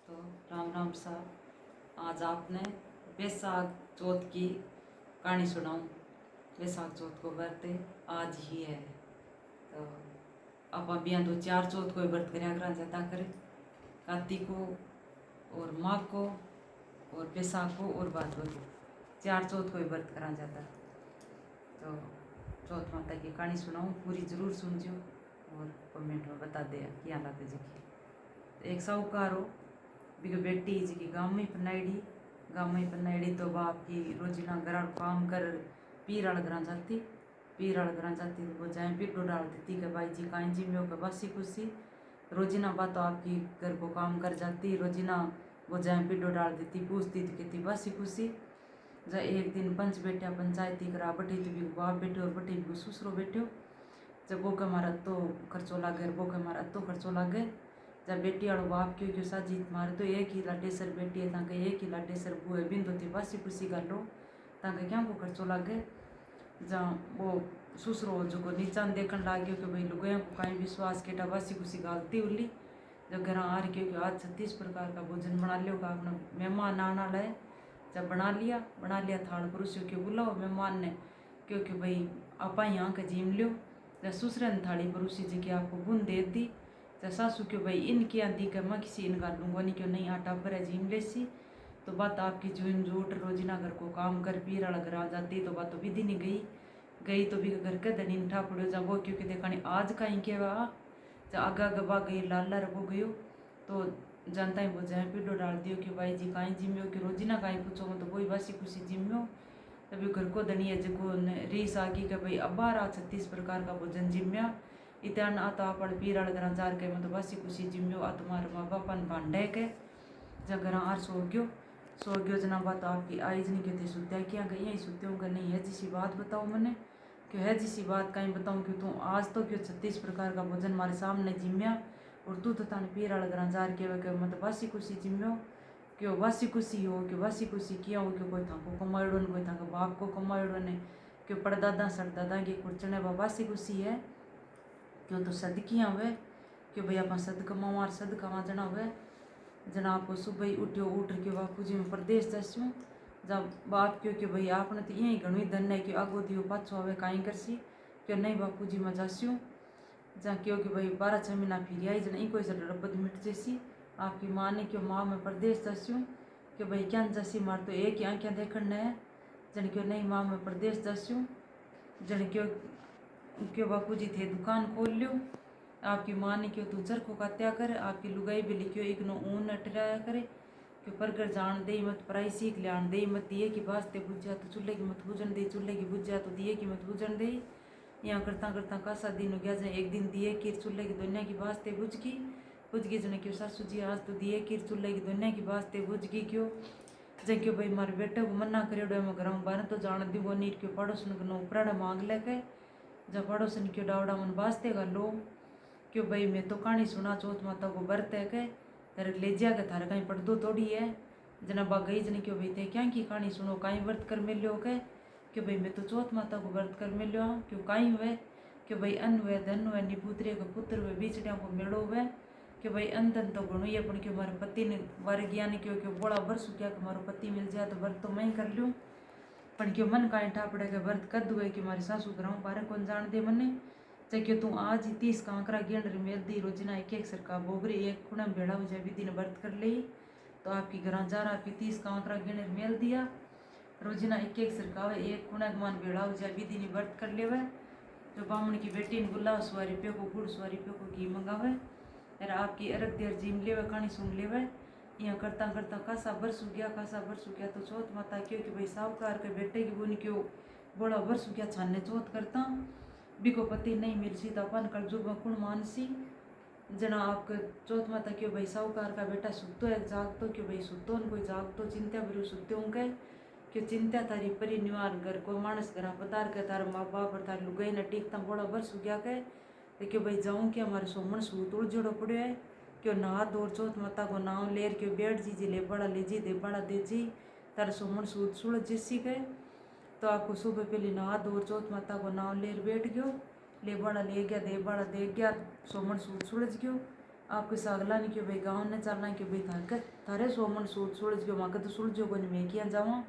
तो राम राम साहब, आज आपने बैसाख चौथ की कहानी सुनाऊं। बैसाख चौथ को व्रत आज ही है, तो आप अभी यहाँ 2-4 चौथ को व्रत कराया करा जाता करे, कार्तिक को और माघ को और बैसाख को और भादव को 4 चौथ को व्रत करा जाता। तो चौथ माता की कहानी सुनाऊं, पूरी जरूर सुनजो और कमेंट में बता दे क्या लगे जी। एक साहूकार हो, बिक बेटी जी गाँव में पनाईडी तो बाप की रोजीना घर काम कर पीर आड़ घर जाती तो वो जाए पिटो डाल देती कि भाई जी काई जी में बसी खुशी रोजीना बात तो आपकी घर को काम कर जाती, रोजीना वो जाए पिटो डाल देती, पूछती थी कहती बसी खुशी। जब एक दिन पंच बेटिया पंचायती करा बटे तो भी बाप बेटे और बटे भी ससुरो बेटियो, जब वो हमारा तो खर्चो लागे वो हमारा तो खर्चो लागे। जब बेटी वालों बाप क्यों साजीत मारे तो एक ही लाटेसर बेटी है ताकि एक ही लाटेसर बुए बिंदु थी बासी खुशी कर लो ताकि क्या को खर्चो लागे। जहाँ वो ससुरो जो को नीचान देखने लग गयो कि भाई लुगाया को कहीं विश्वास केटा बासी खुशी गालती उली। जब घर आ रही क्योंकि आज 36 प्रकार का भोजन बना लियो का अपना मेहमान आना लाए। जब बना लिया थाल परोसियो क्यों बुलाओ मेहमान ने क्योंकि भाई आपा यहाँ का जीम लियो। जब ससुरे ने थाली परोसी जी की आपको बुन दे दी। जब सासू क्यों भाई इनकी आदि का मैं किसी इनका लूँगा नहीं क्यों नहीं आटा पर जीम लेसी। तो बात आपकी जून जूट रोजीना घर को काम कर पीर वाला घर आ जाती तो बात तो विधि नहीं गई तो भी घर के धनी उठा पड़ो। जब वो क्योंकि देखा नहीं आज कहीं के वा जब आगा गबा गई लाल रबो गयो तो जानता ही वो जाए पीडो डाल दियो कि भाई जी काई जिम्यो कि रोजीना काई पूछो तो वही बासी खुशी जिम्यो। तभी घर को धनी है जो रीस आ गई कि भाई अब 36 प्रकार का भोजन जिम्या इतना आता अपन पीर वाले घर जार के मतलब बासी खुशी जिम्यो आ तुम्हारे माँ बापा भांडे के जब घर आर सो गयो जना बात आपकी आई जनी कहते सुत्या क्या गई यही सुत्यों का नहीं है जिसी बात बताओ मैंने क्यों है जिसी बात कहीं बताऊँ क्यों तू आज तो क्यों 36 प्रकार का भोजन हमारे सामने जिम्या और तू तो तान पीर वाले घर जार के मतलब बासी खुशी जिम्यो क्यों बासी खुशी हो क्यों बासी खुशी किया हो क्यों कोई थाको कमायड़ो ने कोई थाको बाप को कमायड़ो ने क्यों पड़दादा सरदादा की कुर्चने बासी खुशी है क्यों तो सदकियाँ हुए क्यों भाई आप सदका मार सदका वहाँ जना हुए जना आपको सुबह ही उठ के बापू जी में प्रदेश दस्यूँ जब बाप क्यों कि भाई आपने तो यही घणु धन है कि आगो दियो पाछो आवे काई करसी क्यों नहीं बापू जी में जास्यूँ जहाँ क्यों कि भाई 12-6 महीना फिर आई जना कोई जड़ रबद मिट जैसी आपकी माँ ने क्यों माँ में प्रदेश दस्यूँ कि भाई क्या जैसी मार तो एक ही आँखें देखने है जन क्यों नहीं माँ में प्रदेश दस्यूँ जन क्यों बापू जी थे दुकान खोल लियो आपकी माँ ने क्यों तू चरखो कात्या कर आपकी लुगाई भी लिखियो एक नो ऊन अटराया करे क्यों परगर जान दे मत पराई सीख लियान दे मत दिए कि वास्ते बुझा तो चूल्हे की मत बुझन दे चूल्हे की बुझा तो दिए की मत बुझन दे। यहाँ करता करता कासा दिन हो गया जहाँ एक दिन दिए कि चूल्हे की दुनिया की वास्ते बुझ गई जने क्यों सासू जी आज तो दिए कि चूल्हे की दुनिया की वास्ते बुझ गई क्यों जब क्यों भाई मारे बेटे को मना करेड़ो मैं घर बाहर तो जान दूंगा नहीं क्यों पड़ोसन को उपराड़ा मांग लेके जब पड़ोसन क्यों डावड़ा मन वास्ते का लो क्यों भाई मैं तो कहानी सुना चौथ माता को व्रत है के तेरे ले जा के थारे कहीं पढ़ दो थोड़ी है जना बा गई जने क्यों भाई थे क्या की कहानी सुनो कहीं व्रत कर मिलो के क्यों भाई मैं तो चौथ माता को व्रत कर मिलो क्यों कहीं हुए क्यों भाई अन्न हुए धन हुए निपुत्रे को पुत्र हुए बीचड़िया को मेड़ो हुए कि भाई अंधन तो घणु ही अपन क्यों हमारे पति ने वारे गया नहीं क्यों बोला वर्ष क्या हमारा पति मिल जाए तो व्रत तो मैं ही कर लूँ पर क्यों मन का ठा पड़ेगा व्रत कर दूँ कि हमारी सासू कराऊँ बारे कौन जान दे मने चाहे क्यों तू आज ही 30 का आंकड़ा गेंड मेल दी रोजिना एक सरका बोबरी एक खुणा भेड़ा हो जाए विधि ने व्रत कर ली तो आपकी घर जा रहा आपकी 30 का आंकड़ा गेंड मेल दिया रोजिना एक सरका एक खुणा मान भेड़ा हो जाए विधि ने व्रत कर ले जो बामण की बेटी ने गुलाब 100 रुपये को गुड़ 100 रुपये को घी मंगावे और आपकी अर्घ देर जिम लेवे कहानी सुन लेवे। यहाँ करता करता खासा बरस हो गया तो चौथ माता क्यों कि भाई साहूकार के बेटे की बुन क्यों बड़ा वर्ष हो गया छाने चौथ करता बिको पति नहीं मिल सी तो अपन कल जुग कुण मानसी जना आपके चौथ माता क्यों भाई साहूकार का बेटा सुतो है जागतो क्यों भाई सुतो न कोई जागतो चिंता बिरु सुत्यो के क्यों चिंता तारी परिनिवार घर को मानस घर पतार के तार माँ बाप और तार लुगाई न टीकता बड़ा वर्ष हो गया के क्यों भाई जाऊँ कि हमारे सोमन सूत उड़जोड़ो पड़ो है क्यों नहा दौड़ चौथ माता को नाव लेर क्यों बैठ जी ले बड़ा ले जी दे बड़ा दे जी तार सोमन सूत सुड़ जिसी गए तो आपको सुबह पहले नहा दौड़ चौथ माता को नाव लेर बैठ गयो ले बड़ा ले गया दे बड़ा दे गया सोमन सूत सुड़ज गयो आपके सागला ने क्यों भाई गाँव ने चलना क्यों भाई थारे सोमन सुलझ गयो माँ तो सुलझो को नहीं मैं किया जावा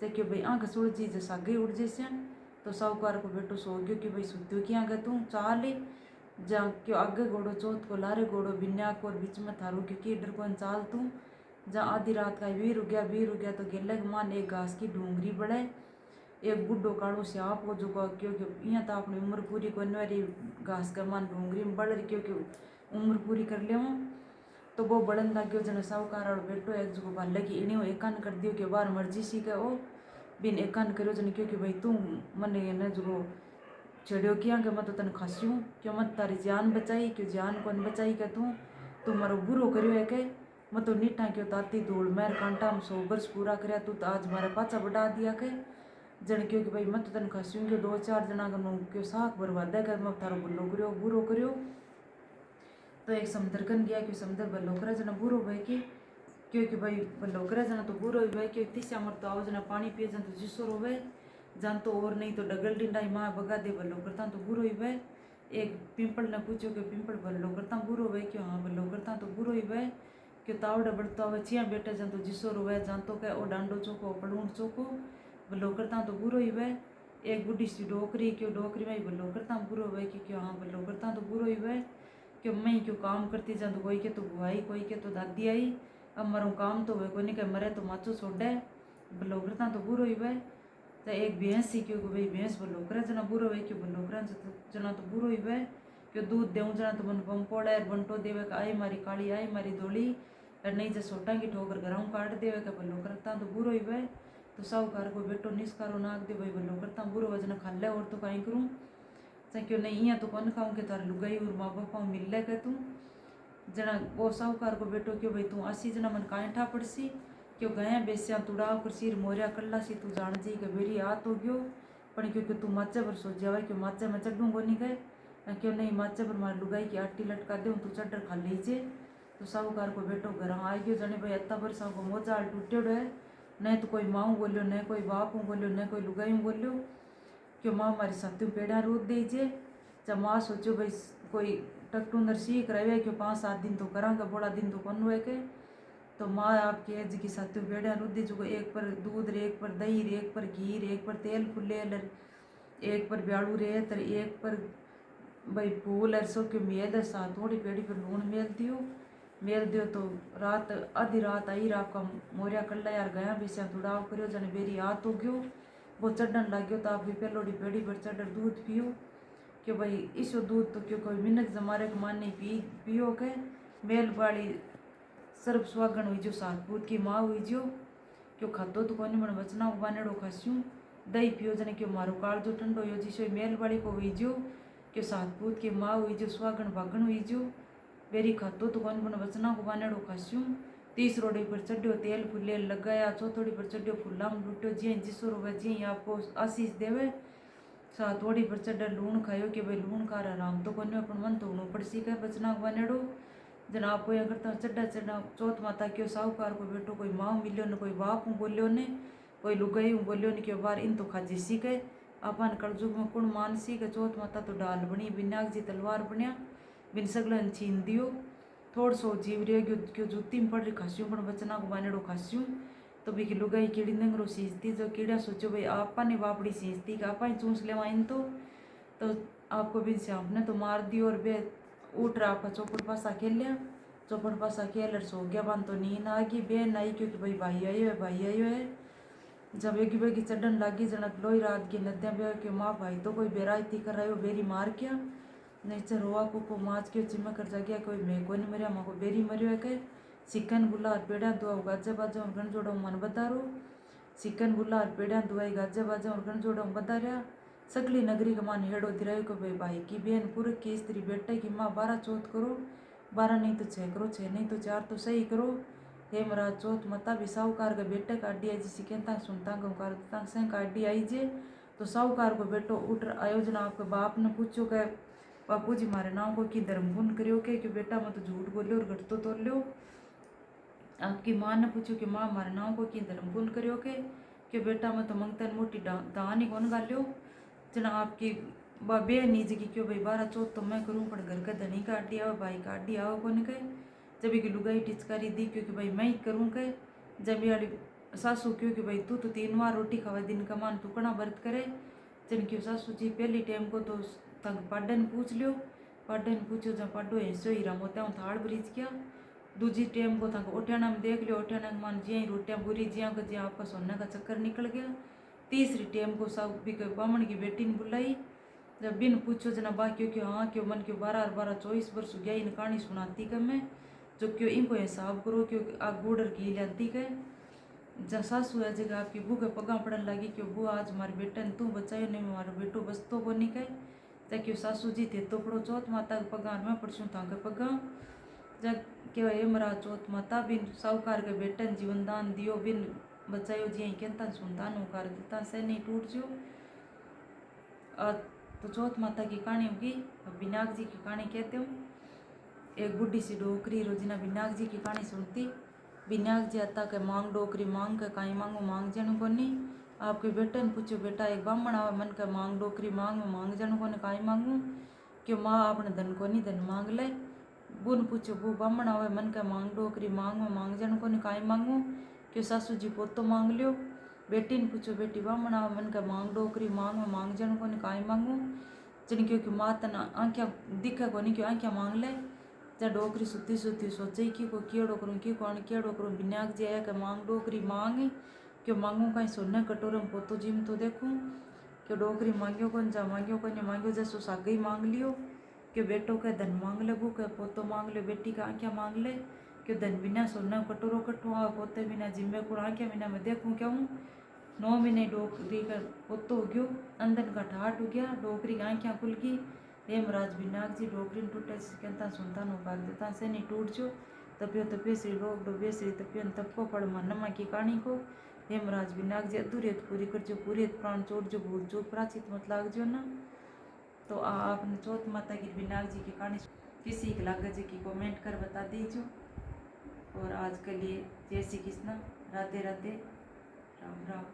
तो क्यों भाई आँख सुलझी जो सागे उड़ जैसे तो साहूकार को बेटो सो गयो कि भाई सुत्यो की आगे तू चाल जा क्यों आगे घोड़ो चौथ को लारे घोड़ो बिन्याक और बीच में थारू क्योंकि इधर को चाल तू जा आधी रात का वीर हो गया तो गेले मान एक घास की ढूंगरी बढ़े एक बुढ़ो काड़ो स्याप हो जो क्योंकि यहाँ तो अपनी उम्र पूरी करने वाली घास का मान ढूंगरी में बढ़ रही क्योंकि उम्र पूरी कर ले तो वो बढ़न लग गयो जना साहूकार और बेटो एक जो भाले की इणी एक कान कर दियो कि बार मर्जी सी के ओ बिन एक कान करो जन क्योंकि भाई तू मन ने जो छेड़ियो किया कि मैं तो तन खास्यूँ क्यों मत तारी जान बचाई क्यों जान कौन बचाई के तू मारो बुरो करियो है के मैं तो नीटा क्यों ताती धूल मेर कांटा में 100 वर्ष पूरा करया तू तो आज मारे पाचा बढ़ा दिया के जन क्यों कि भाई मैं तो तन खास्यूँ क्यों 2-4 जना क्यों साख बर्बाद कर मैं थारो बुलो करियो बुरो करियो तो एक समुद्र कन गया कि समुद्र बल्लो करे जना बुरो भाई की क्योंकि भाई बल्लो करे जना तो बुरो ही भाई क्यों तिस्या मर तो आओ जना पानी पिए जन तो जिसो रोवे जान तो और नहीं तो डगल डिंडाई माँ बगा दे बल्लो करता तो बुरो ही भाई एक पिंपल ने पूछो कि पिंपल बल्लो करता बुरो भाई क्यों हाँ बल्लो करता तो बुरो ही भाई क्यों तावड़े बढ़ता हुआ चिया बेटे जन तो जिसो रोवे जान तो क्या ओ डांडो चोको पलून चोको बल्लो करता तो बुरो ही भाई एक बुढ़ी सी डोकरी क्यों डोकरी में बल्लो करता बुरो भाई क्यों हाँ बल्लो करता तो बुरो ही भाई क्यों मैं क्यों काम करती जा तो कोई के तो बुआई कोई के तो दादी आई अब मरो काम तो वे कोई नहीं कह मरे तो माचो छोड़े बल्लो करता तो बुरो ही भाई तो एक भैंस सी क्यों भाई भैंस बल्लो करे जना बुरो भाई क्यों बल्लो करे जना तो बुरो ही भाई क्यों दूध देऊँ जना तो मन पंपोड़ा बंटो देवे का आई मारी काली आई मारी धोली और नहीं जो सोटा की ठोकर गराऊँ काट देवे का बल्लो करता तो बुरो ही भाई तो साहूकार को बेटो निस्कारो नाक दे भाई बल्लो करता बुरो वजना खा ले और तो कहीं करूँ चाहे क्यों नहीं यहाँ तो कौन खाऊँ के तार लुगाई और माँ बापा मिल ले के तू जना वो साहूकार को बेटो क्यों भाई तू आसी जना मन काहे ठा पड़सी क्यों गया बेसिया तुड़ाव कर सिर मोरिया कल्ला सी तू जान जी के बेरी आ तो गयो पण क्योंकि तू माचे पर सो जावे क्यों माचे में चढ़ूंगो नहीं गए क्यों नहीं माचे पर मार लुगाई की आटी लटका दे तू चढ़ खा लीजे तो साहूकार को बेटो घर आ गयो जने भाई अत्ता बरसा को मोजाल टूटेड़ो है न तो कोई माऊ बोलियो न कोई बाप बोलियो न कोई लुगाई बोलियो क्यों माँ हमारी सत्य पेड़ा रोक दीजिए जब माँ सोचो भाई कोई टकटूंदर सीख रहे क्यों 5-7 दिन तो करांगा बड़ा दिन तो कौन हुए के तो माँ आपके एज की सत्य पेड़ा रोक दीजिए एक पर दूध रे एक पर दही रे एक पर घी रे एक पर तेल फुले एक पर ब्याड़ू रे तर एक पर भाई फूल है सो क्यों मेल है साथ थोड़ी पेड़ी पर लून मेल दियो तो रात आधी रात आई रात का मोरिया कल्ला यार गया बेसिया तुड़ाव करियो जने बेरी आ तो गयो वो चढ़न लग गयो तो आप भी पहलोड़ी पेड़ी पर चढ़ दूध पियो क्यों भाई इसो दूध तो क्यों कोई मिनक जमारे के मान नहीं पियो के मेल वाली सर्व सुहागण हुई जो सातपूत की माँ हुई जो क्यों खातो तो कोनी मन बचना बानेड़ो खास्यूं दही पियो जने क्यों मारो काल जो ठंडो यो जिसो मेल वाली को हुई जो क्यों सातपूत की माँ हुई जो सुहागण भागण हुई जो बेरी खातो तो कोनी मन बचना को बानेड़ो खास्यूं 30 रोड़ी पर चढ़ियो तेल फुले लगाया चौथोड़ी पर चढ़ियो फुला में लुटियो जी जिसो रोवे जी आपको आशीष देवे सातोड़ी पर चढ़ लूण खायो कि भाई लूण खा रहा राम तो कोने अपन मन तो हूँ पड़सी का बचना बनेड़ो जना आपको यहाँ करता चढ़ा चौथ माता क्यों साहूकार को बेटो कोई माँ मिलियो न कोई बाप हूँ बोलियो ने कोई लुगाई हूँ बोलियो ने क्यों बार इन तो खाजी सी के अपन कलजुग में कुण मानसी के चौथ माता तो डाल बनी बिनाक जी तलवार बनया बिन सगलन छीन दियो थोड़ सो जीव रे क्यों जूती में पड़ रही खास्यूं पण बचना को बानेड़ो खास्यूं तो भी लुगाई कीड़ी नंगरो सींचती जो कीड़ा सोचो भाई आपा ने बापड़ी सींचती कि आपा ही चूस लेवा इन तो आपको भी सांप ने तो मार दियो और बे उठ रहा आपका चौपड़ पासा खेल लिया चौपड़ पासा खेल सो गया बन तो नींद आ गई बेन आई क्योंकि भाई आयो है जब एक बेगी चढ़न लागी जनक लोई रात की नदियाँ बे के माँ भाई तो कोई बेरायती कर रहा बेरी मार क्या नेचर रोआ को माच के चिमक कर जागिया कोई मैं को नहीं मरिया माँ को बेरी मरियो है के सिकन बुला पेड़ा दुआ गाजा बाजा और गण जोड़ा मन बदारो सिकन बुला पेड़ा दुआई गाजा बाजा और गण जोड़ा बदारिया सगली नगरी का मान हेड़ो दिरायो को भाई की बहन पुरख की स्त्री बेटे की माँ 12 चौथ करो 12 नहीं तो 6 करो 6 नहीं तो 4 तो सही करो हे महाराज चौथ मता भी साहूकार का बेटे काटी आई जी सिकनता सुनता गंकार से काटी आई जे तो साहूकार को बेटो उठ आयोजना आपके बाप ने पूछो के बापू जी मारे नाम को की धर्म गुण करियो के बेटा मैं तो झूठ बोलियो और घट तो तोड़ लियो आपकी माँ ने पूछो कि माँ हमारे नाम को की धर्म गुण करियो के बेटा मैं तो मंगतन मोटी दान ही कौन गालियो जना आपकी बे नीज की क्यों भाई 12 चौथ तो मैं करूँ, पर घर का धनी काटी आओ, भाई काटी आओ कौन कहे। जब की लुगाई टिचकारी दी क्योंकि भाई मैं ही करूँ कहे। जब वाली सासू क्यों कि भाई तू तो 3 बार रोटी खावा दिन का मान, तू कणा व्रत करे। जन क्यों सासू जी पहली टाइम को तो तंग पाडन पूछ लियो, पाडन पूछो जब पाडो हिस्सो ही रमो त्या थाड़ ब्रिज किया। दूजी टाइम को तंग ओठियाना में देख लियो, ओठियाना मान जिया रोटियां बुरी जिया को जिया आपका सोने का चक्कर निकल गया। तीसरी टाइम को सब भी बामण की बेटी ने बुलाई, जब बिन पूछो जना बा क्योंकि हाँ क्यों मन क्यों 12-24 वर्ष गया इन कहानी सुनाती कर मैं, जो क्यों इनको हिसाब करो क्यों आप बूढ़र की लाती के। जब सासू है जगह आपकी बू के पगा पड़न लगी क्यों बू आज हमारे बेटे ने तू बचायो नहीं हमारा बेटो बस तो को नहीं कहे। क्यों सासू जी थे तो पड़ो चौथ माता के पगा मैं पड़सू था के पगा। जब क्यों हे मरा चौथ माता बिन साहूकार के बेटे ने जीवन दान दियो, बिन बचायो जी कहता सुनता नुकार देता से नहीं टूट जो। तो चौथ माता की कहानी होगी। अब विनायक जी की कहानी कहते हूँ। एक बुढ़ी सी डोकरी रोजिना विनायक जी की कहानी सुनती। विनायक जी आता के मांग डोकरी मांग के काई मांगो मांग जनू को नहीं। आपके बेटे ने पूछो बेटा एक ब्राह्मण आवे मन के मांग डोकरी मांग जनू को काई मांगू, क्यों माँ अपने धन को नहीं धन मांग ले। बुन पूछो बू ब्राह्मण आवे मन के मांग डोकरी मांग जनू को काई मांगू, क्यों सासू जी पोतो मांग लियो। बेटी ने पूछो बेटी ब्राह्मण आवे मन के मांग डोकरी मांग जनू को काई मांगू, जन क्योंकि माँ तन आंख्या दिखे को नहीं क्यों आंख्या मांग ले। जब डोकरी सुती सुती सोचे कि को केड़ो करूँ कि कौन केड़ो करूँ। विनायक जी आया कि मांग डोकरी मांग, क्यों मांगू कहीं सोने कटोरे में पोतो जिम तो देखूँ। क्यों डोकरी मांगियो कौन जा मांगियो कौन मांगियो जैसो सागे ही मांग लियो। क्यों बेटो के धन मांग ले, बू के पोतो मांग ले, बेटी का आंख्या मांग ले। क्यों धन बिना सोने कटोरो कटू आ पोते बिना जिम्मे को आंख्या बिना मैं देखूँ क्या हूँ। 9 महीने डोकरी का पोतो हो गयो, अंदर का ठाट हो गया, डोकरी की आंख्या खुल गई। हेमराज विनायक जी डोकरी टूटे कहता सुनता नो भाग देता से नहीं टूट जो। तपियो श्री लोग डोबे श्री तपियो तपको पड़ मनमा की कहानी को। हेमराज विनायक जी अधूरियत पूरी कर जो, पूरी प्राण चोट जो भूल जो प्राचित मत लाग जो ना। तो आपने चौथ माता की विनायक जी की कहानी किसी के लागे जी की कमेंट कर बता दीजिए। और आज के लिए जय श्री कृष्ण, राधे राधे, राम राम।